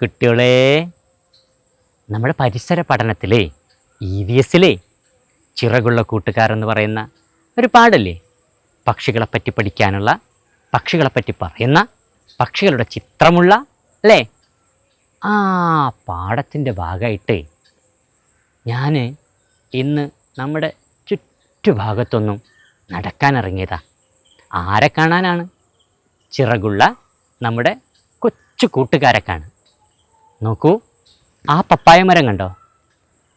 കുട്ടികളെ, നമ്മുടെ പരിസര പഠനത്തിലെ EVSലെ ചിറകുള്ള കൂട്ടുകാരെന്ന് പറയുന്ന ഒരു പാടല്ലേ, പക്ഷികളെപ്പറ്റി പഠിക്കാനുള്ള, പക്ഷികളെപ്പറ്റി പറയുന്ന, പക്ഷികളുടെ ചിത്രമുള്ള അല്ലേ, ആ പാഠത്തിൻ്റെ ഭാഗമായിട്ട് ഞാൻ ഇന്ന് നമ്മുടെ ചുറ്റുഭാഗത്തൊന്നും നടക്കാനിറങ്ങിയതാ. ആരെ കാണാനാണ്? ചിറകുള്ള നമ്മുടെ കൊച്ചു കൂട്ടുകാരെ കാണാൻ. നോക്കൂ, ആ പപ്പായ മരം കണ്ടോ?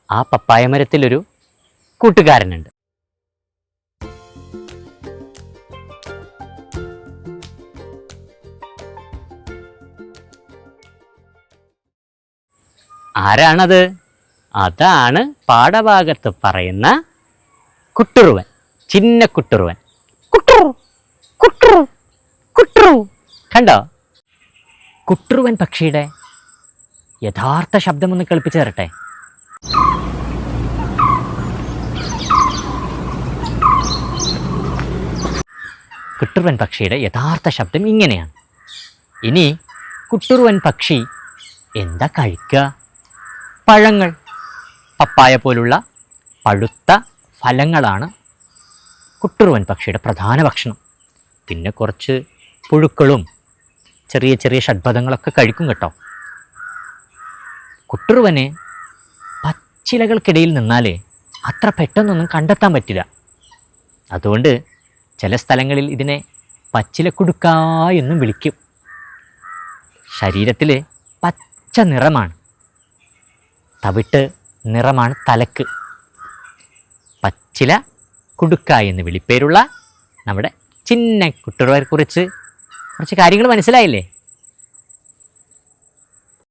ആ പപ്പായ മരത്തിലൊരു കൂട്ടുകാരനുണ്ട്. ആരാണത്? അതാണ് പാഠഭാഗത്ത് പറയുന്ന കുട്ടുറുവൻ, ചിന്ന കുട്ടുറുവൻ. കുട്ടുറു കുട്ടുറു കുട്ടുറു. കണ്ടോ? കുട്ടുറുവൻ പക്ഷിയുടെ യഥാർത്ഥ ശബ്ദമൊന്ന് കേൾപ്പിച്ചു തരട്ടെ. കുട്ടുറുവൻ പക്ഷിയുടെ യഥാർത്ഥ ശബ്ദം ഇങ്ങനെയാണ്. ഇനി കുട്ടുറുവൻ പക്ഷി എന്താ കഴിക്കുക? പഴങ്ങൾ, പപ്പായ പോലുള്ള പഴുത്ത ഫലങ്ങളാണ് കുട്ടുറുവൻ പക്ഷിയുടെ പ്രധാന ഭക്ഷണം. പിന്നെ കുറച്ച് പുഴുക്കളും ചെറിയ ചെറിയ ഷഡ്പദങ്ങളൊക്കെ കഴിക്കും കേട്ടോ. കുട്ടുറുവന് പച്ചിലകൾക്കിടയിൽ നിന്നാൽ അത്ര പെട്ടെന്നൊന്നും കണ്ടെത്താൻ പറ്റില്ല. അതുകൊണ്ട് ചില സ്ഥലങ്ങളിൽ ഇതിനെ പച്ചിലക്കുടുക്ക എന്നും വിളിക്കും. ശരീരത്തിൽ പച്ച നിറമാണ്, തവിട്ട് നിറമാണ് തലക്ക്. പച്ചില കുടുക്ക എന്ന് വിളിപ്പേരുള്ള നമ്മുടെ ചിന്ന കുട്ടുറുവനെ കുറിച്ച് കുറച്ച് കാര്യങ്ങൾ മനസ്സിലായില്ലേ?